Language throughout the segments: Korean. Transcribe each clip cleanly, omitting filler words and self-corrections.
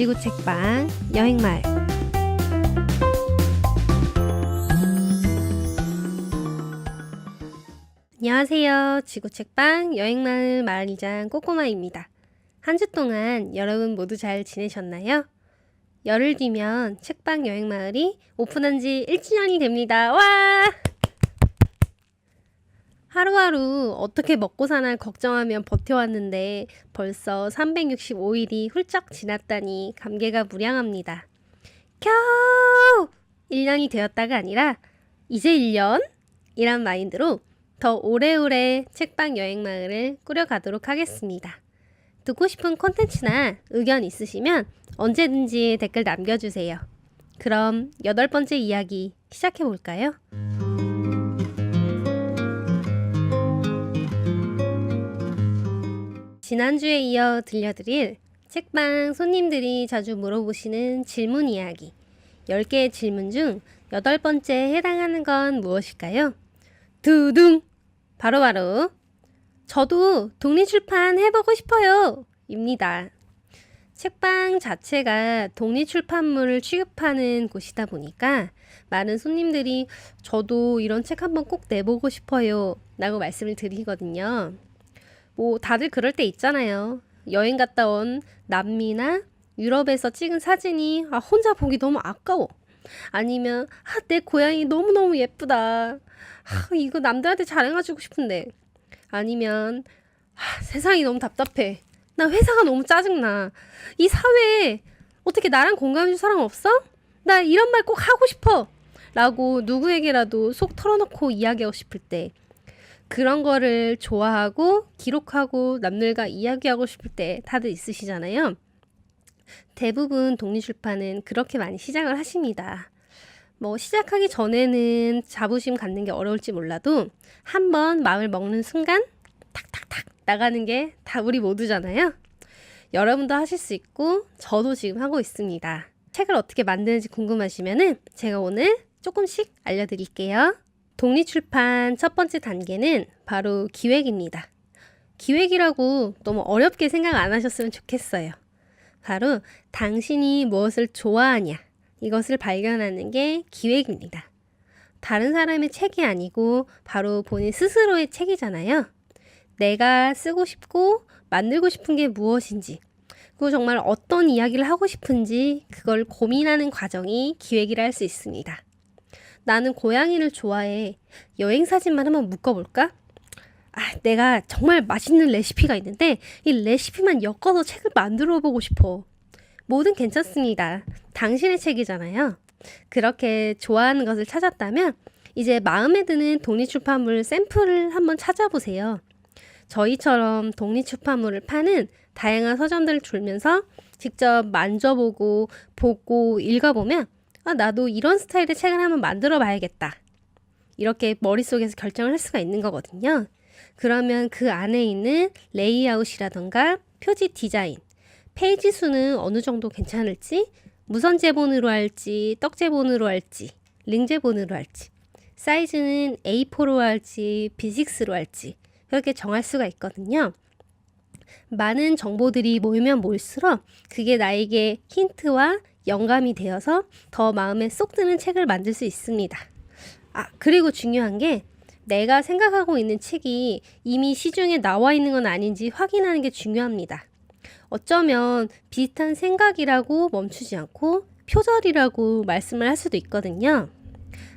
지구 책방 여행마을. 안녕하세요. 지구 책방 여행마을 마을이장 꼬꼬마입니다. 한 주 동안 여러분 모두 잘 지내셨나요? 열흘 뒤면 책방 여행마을이 오픈한 지 1주년이 됩니다. 와! 하루하루 어떻게 먹고 사나 걱정하며 버텨왔는데 벌써 365일이 훌쩍 지났다니 감개가 무량합니다. 겨우 1년이 되었다가 아니라 이제 1년? 이란 마인드로 더 오래오래 책방 여행마을을 꾸려가도록 하겠습니다. 듣고 싶은 콘텐츠나 의견 있으시면 언제든지 댓글 남겨주세요. 그럼 8번째 이야기 시작해볼까요? 지난주에 이어 들려드릴 책방 손님들이 자주 물어보시는 질문 이야기 10개의 질문 중 8번째에 해당하는 건 무엇일까요? 두둥! 바로바로 저도 독립출판 해보고 싶어요! 입니다. 책방 자체가 독립출판물을 취급하는 곳이다 보니까 많은 손님들이 저도 이런 책 한번 꼭 내보고 싶어요 라고 말씀을 드리거든요. 다들 그럴 때 있잖아요. 여행 갔다 온 남미나 유럽에서 찍은 사진이 혼자 보기 너무 아까워. 아니면 내 고향이 너무너무 예쁘다. 이거 남들한테 자랑해주고 싶은데. 아니면 세상이 너무 답답해. 나 회사가 너무 짜증나. 이 사회에 어떻게 나랑 공감해줄 사람 없어? 나 이런 말 꼭 하고 싶어. 라고 누구에게라도 속 털어놓고 이야기하고 싶을 때 그런 거를 좋아하고 기록하고 남들과 이야기하고 싶을 때 다들 있으시잖아요. 대부분 독립출판은 그렇게 많이 시작을 하십니다. 시작하기 전에는 자부심 갖는 게 어려울지 몰라도 한번 마음을 먹는 순간 탁탁탁 나가는 게 다 우리 모두잖아요. 여러분도 하실 수 있고 저도 지금 하고 있습니다. 책을 어떻게 만드는지 궁금하시면은 제가 오늘 조금씩 알려드릴게요. 독립출판 첫 번째 단계는 바로 기획입니다. 기획이라고 너무 어렵게 생각 안 하셨으면 좋겠어요. 바로 당신이 무엇을 좋아하냐 이것을 발견하는 게 기획입니다. 다른 사람의 책이 아니고 바로 본인 스스로의 책이잖아요. 내가 쓰고 싶고 만들고 싶은 게 무엇인지 그리고 정말 어떤 이야기를 하고 싶은지 그걸 고민하는 과정이 기획이라 할 수 있습니다. 나는 고양이를 좋아해. 여행 사진만 한번 묶어볼까? 내가 정말 맛있는 레시피가 있는데 이 레시피만 엮어서 책을 만들어 보고 싶어. 뭐든 괜찮습니다. 당신의 책이잖아요. 그렇게 좋아하는 것을 찾았다면 이제 마음에 드는 독립출판물 샘플을 한번 찾아보세요. 저희처럼 독립출판물을 파는 다양한 서점들을 돌면서 직접 만져보고 보고 읽어보면 나도 이런 스타일의 책을 한번 만들어 봐야겠다. 이렇게 머릿속에서 결정을 할 수가 있는 거거든요. 그러면 그 안에 있는 레이아웃이라던가 표지 디자인, 페이지 수는 어느 정도 괜찮을지, 무선 제본으로 할지, 떡 제본으로 할지, 링 제본으로 할지, 사이즈는 A4로 할지, B6로 할지 그렇게 정할 수가 있거든요. 많은 정보들이 모이면 모일수록 그게 나에게 힌트와 영감이 되어서 더 마음에 쏙 드는 책을 만들 수 있습니다. 그리고 중요한 게 내가 생각하고 있는 책이 이미 시중에 나와 있는 건 아닌지 확인하는 게 중요합니다. 어쩌면 비슷한 생각이라고 멈추지 않고 표절이라고 말씀을 할 수도 있거든요.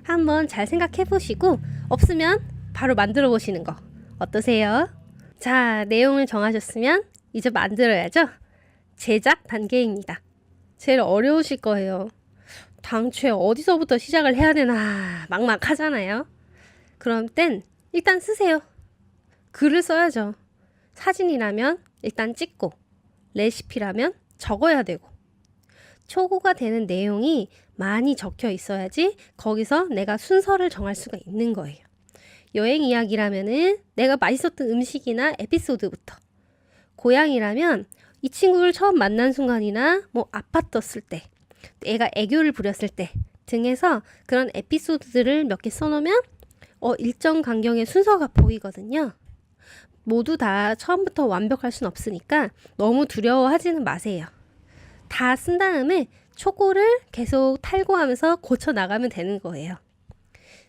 한번 잘 생각해 보시고 없으면 바로 만들어 보시는 거 어떠세요? 자, 내용을 정하셨으면 이제 만들어야죠. 제작 단계입니다. 제일 어려우실 거예요. 당최 어디서부터 시작을 해야 되나 막막하잖아요. 그럼 땐 일단 쓰세요. 글을 써야죠. 사진이라면 일단 찍고 레시피라면 적어야 되고 초고가 되는 내용이 많이 적혀 있어야지 거기서 내가 순서를 정할 수가 있는 거예요. 여행 이야기라면은 내가 맛있었던 음식이나 에피소드부터, 고양이라면 이 친구를 처음 만난 순간이나 아팠었을 때, 애가 애교를 부렸을 때 등에서 그런 에피소드들을 몇 개 써놓으면 일정 간격의 순서가 보이거든요. 모두 다 처음부터 완벽할 순 없으니까 너무 두려워하지는 마세요. 다 쓴 다음에 초고를 계속 탈고하면서 고쳐 나가면 되는 거예요.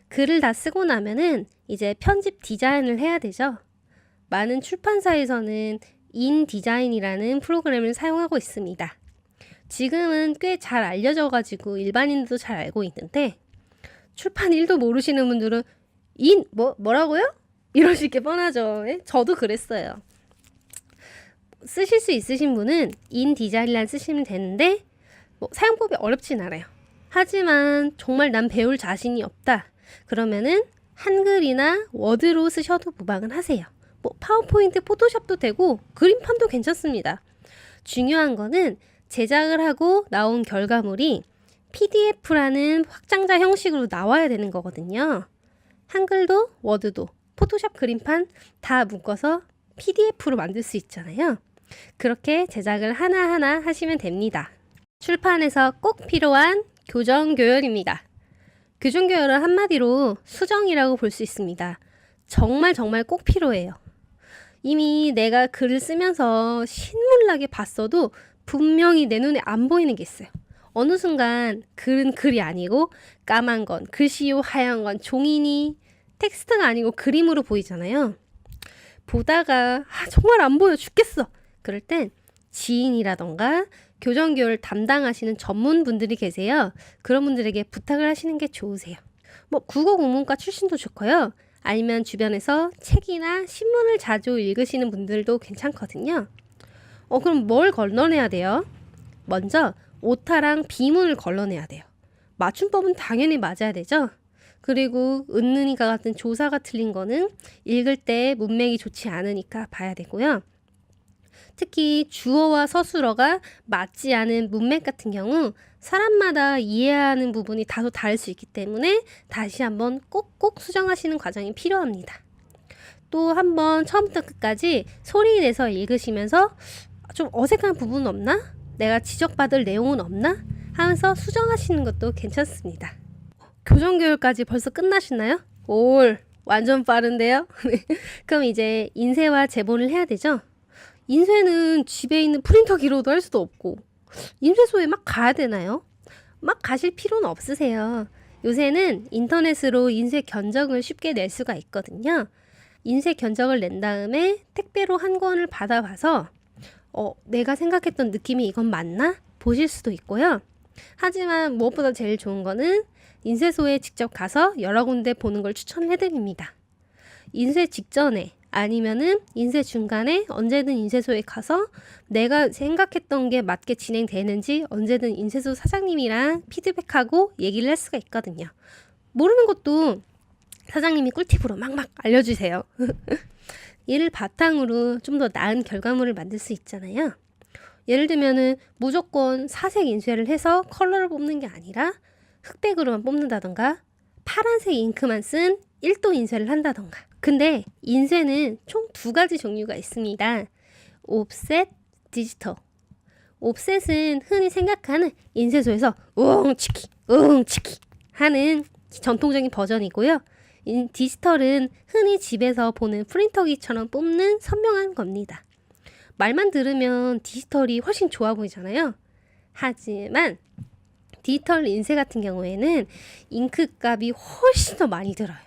글을 다 쓰고 나면은 이제 편집 디자인을 해야 되죠. 많은 출판사에서는 인디자인이라는 프로그램을 사용하고 있습니다. 지금은 꽤 잘 알려져 가지고 일반인들도 잘 알고 있는데 출판 1도 모르시는 분들은 뭐라고요? 이러실 게 뻔하죠. 예? 저도 그랬어요. 쓰실 수 있으신 분은 인디자인이란 쓰시면 되는데 사용법이 어렵진 않아요. 하지만 정말 난 배울 자신이 없다. 그러면은 한글이나 워드로 쓰셔도 무방은 하세요. 파워포인트, 포토샵도 되고 그림판도 괜찮습니다. 중요한 거는 제작을 하고 나온 결과물이 PDF라는 확장자 형식으로 나와야 되는 거거든요. 한글도 워드도 포토샵 그림판 다 묶어서 PDF로 만들 수 있잖아요. 그렇게 제작을 하나하나 하시면 됩니다. 출판에서 꼭 필요한 교정교열입니다. 교정교열은 한마디로 수정이라고 볼 수 있습니다. 정말 꼭 필요해요. 이미 내가 글을 쓰면서 신물나게 봤어도 분명히 내 눈에 안 보이는 게 있어요. 어느 순간 글은 글이 아니고 까만 건 글씨요, 하얀 건 종이니 텍스트가 아니고 그림으로 보이잖아요. 보다가 정말 안 보여 죽겠어. 그럴 땐 지인이라던가 교정교열 담당하시는 전문분들이 계세요. 그런 분들에게 부탁을 하시는 게 좋으세요. 국어 국문과 출신도 좋고요. 아니면 주변에서 책이나 신문을 자주 읽으시는 분들도 괜찮거든요. 그럼 뭘 걸러내야 돼요? 먼저 오타랑 비문을 걸러내야 돼요. 맞춤법은 당연히 맞아야 되죠. 그리고 은은이가 같은 조사가 틀린 거는 읽을 때 문맥이 좋지 않으니까 봐야 되고요. 특히 주어와 서술어가 맞지 않은 문맥 같은 경우 사람마다 이해하는 부분이 다소 다를 수 있기 때문에 다시 한번 꼭꼭 수정하시는 과정이 필요합니다. 또 한번 처음부터 끝까지 소리 내서 읽으시면서 좀 어색한 부분은 없나? 내가 지적받을 내용은 없나? 하면서 수정하시는 것도 괜찮습니다. 교정교열까지 벌써 끝나셨나요? 완전 빠른데요? 그럼 이제 인쇄와 제본을 해야 되죠? 인쇄는 집에 있는 프린터기로도 할 수도 없고 인쇄소에 막 가야 되나요? 막 가실 필요는 없으세요. 요새는 인터넷으로 인쇄 견적을 쉽게 낼 수가 있거든요. 인쇄 견적을 낸 다음에 택배로 한 권을 받아봐서 내가 생각했던 느낌이 이건 맞나? 보실 수도 있고요. 하지만 무엇보다 제일 좋은 거는 인쇄소에 직접 가서 여러 군데 보는 걸 추천해드립니다. 인쇄 직전에 아니면은 인쇄 중간에 언제든 인쇄소에 가서 내가 생각했던 게 맞게 진행되는지 언제든 인쇄소 사장님이랑 피드백하고 얘기를 할 수가 있거든요. 모르는 것도 사장님이 꿀팁으로 막막 알려주세요. 이를 바탕으로 좀 더 나은 결과물을 만들 수 있잖아요. 예를 들면은 무조건 사색 인쇄를 해서 컬러를 뽑는 게 아니라 흑백으로만 뽑는다던가 파란색 잉크만 쓴 1도 인쇄를 한다던가. 근데 인쇄는 총 2가지 종류가 있습니다. 옵셋, 디지털. 옵셋은 흔히 생각하는 인쇄소에서 웅치키 하는 전통적인 버전이고요. 디지털은 흔히 집에서 보는 프린터기처럼 뽑는 선명한 겁니다. 말만 들으면 디지털이 훨씬 좋아 보이잖아요. 하지만 디지털 인쇄 같은 경우에는 잉크 값이 훨씬 더 많이 들어요.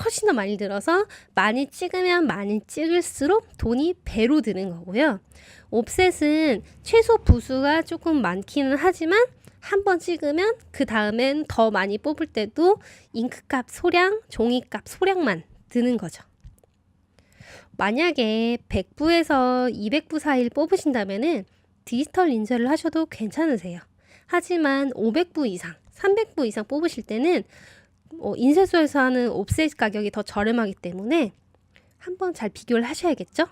훨씬 더 많이 들어서 많이 찍으면 많이 찍을수록 돈이 배로 드는 거고요. 옵셋은 최소 부수가 조금 많기는 하지만 한 번 찍으면 그 다음엔 더 많이 뽑을 때도 잉크값 소량, 종이값 소량만 드는 거죠. 만약에 100부에서 200부 사이를 뽑으신다면은 디지털 인쇄를 하셔도 괜찮으세요. 하지만 500부 이상, 300부 이상 뽑으실 때는 인쇄소에서 하는 옵셋 가격이 더 저렴하기 때문에 한번 잘 비교를 하셔야겠죠?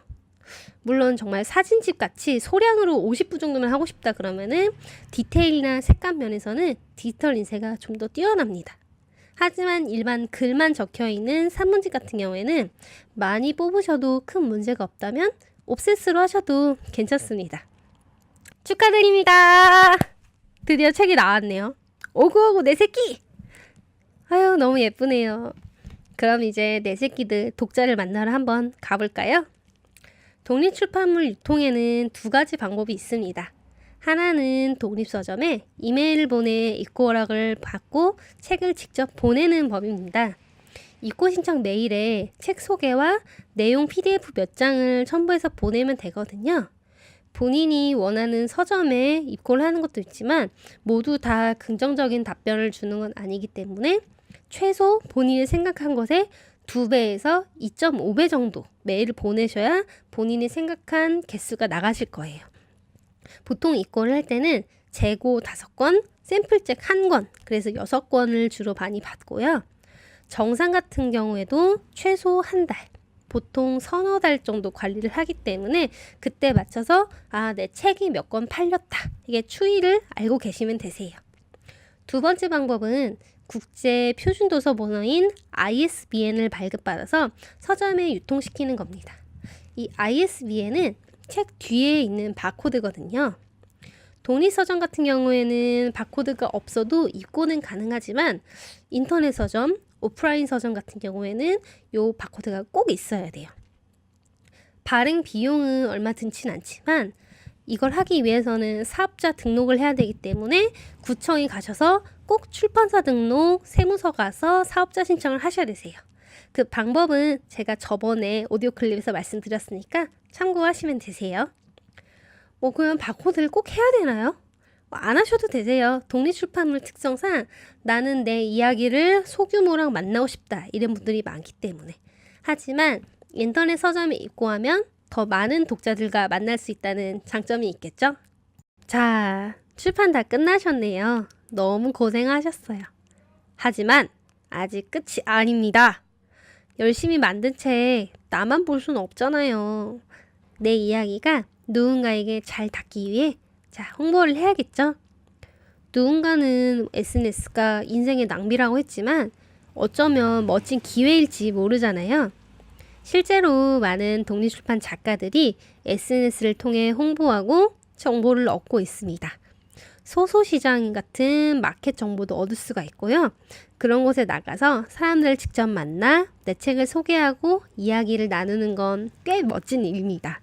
물론 정말 사진집 같이 소량으로 50부 정도만 하고 싶다 그러면은 디테일이나 색감 면에서는 디지털 인쇄가 좀 더 뛰어납니다. 하지만 일반 글만 적혀 있는 산문집 같은 경우에는 많이 뽑으셔도 큰 문제가 없다면 옵셋으로 하셔도 괜찮습니다. 축하드립니다. 드디어 책이 나왔네요. 오구오구 내 새끼! 아유 너무 예쁘네요. 그럼 이제 내 새끼들 독자를 만나러 한번 가볼까요? 독립출판물 유통에는 2가지 방법이 있습니다. 하나는 독립서점에 이메일을 보내 입고 허락을 받고 책을 직접 보내는 법입니다. 입고 신청 메일에 책 소개와 내용 PDF 몇 장을 첨부해서 보내면 되거든요. 본인이 원하는 서점에 입고를 하는 것도 있지만 모두 다 긍정적인 답변을 주는 건 아니기 때문에 최소 본인이 생각한 것에 2배에서 2.5배 정도 메일을 보내셔야 본인이 생각한 개수가 나가실 거예요. 보통 입고를 할 때는 재고 5권, 샘플책 1권, 그래서 6권을 주로 많이 받고요. 정상 같은 경우에도 최소 1달, 보통 서너 달 정도 관리를 하기 때문에 그때 맞춰서 내 책이 몇 권 팔렸다. 이게 추이를 알고 계시면 되세요. 두 번째 방법은 국제 표준 도서 번호인 ISBN을 발급받아서 서점에 유통시키는 겁니다. 이 ISBN은 책 뒤에 있는 바코드거든요. 독립서점 같은 경우에는 바코드가 없어도 입고는 가능하지만 인터넷 서점, 오프라인 서점 같은 경우에는 요 바코드가 꼭 있어야 돼요. 발행 비용은 얼마 든진 않지만 이걸 하기 위해서는 사업자 등록을 해야 되기 때문에 구청에 가셔서 꼭 출판사 등록, 세무서 가서 사업자 신청을 하셔야 되세요. 그 방법은 제가 저번에 오디오 클립에서 말씀드렸으니까 참고하시면 되세요. 그럼 바코드를 꼭 해야 되나요? 안 하셔도 되세요. 독립출판물 특성상 나는 내 이야기를 소규모랑 만나고 싶다 이런 분들이 많기 때문에. 하지만 인터넷 서점에 입고하면 더 많은 독자들과 만날 수 있다는 장점이 있겠죠? 자, 출판 다 끝나셨네요. 너무 고생하셨어요. 하지만 아직 끝이 아닙니다. 열심히 만든 책 나만 볼 수는 없잖아요. 내 이야기가 누군가에게 잘 닿기 위해 홍보를 해야겠죠? 누군가는 SNS가 인생의 낭비라고 했지만 어쩌면 멋진 기회일지 모르잖아요. 실제로 많은 독립출판 작가들이 SNS를 통해 홍보하고 정보를 얻고 있습니다. 소소시장 같은 마켓 정보도 얻을 수가 있고요. 그런 곳에 나가서 사람들을 직접 만나 내 책을 소개하고 이야기를 나누는 건 꽤 멋진 일입니다.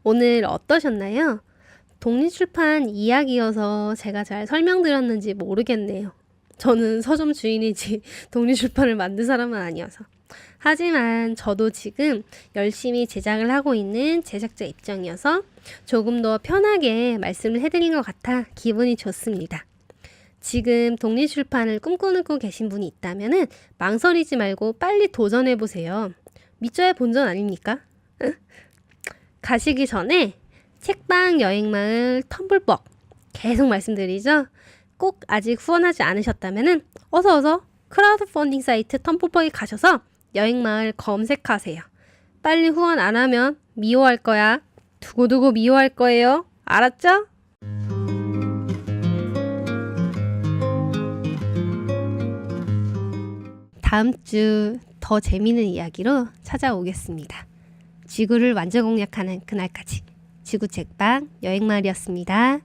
오늘 어떠셨나요? 독립출판 이야기여서 제가 잘 설명드렸는지 모르겠네요. 저는 서점 주인이지 독립출판을 만든 사람은 아니어서. 하지만 저도 지금 열심히 제작을 하고 있는 제작자 입장이어서 조금 더 편하게 말씀을 해드린 것 같아 기분이 좋습니다. 지금 독립출판을 꿈꾸고 계신 분이 있다면 망설이지 말고 빨리 도전해보세요. 믿져야 본전 아닙니까? 가시기 전에 책방 여행마을 텀블벅 계속 말씀드리죠. 꼭 아직 후원하지 않으셨다면 어서 크라우드 펀딩 사이트 텀블벅에 가셔서 여행마을 검색하세요. 빨리 후원 안 하면 미워할 거야. 두고두고 미워할 거예요. 알았죠? 다음 주 더 재미있는 이야기로 찾아오겠습니다. 지구를 완전 공략하는 그날까지 지구책방 여행마을이었습니다.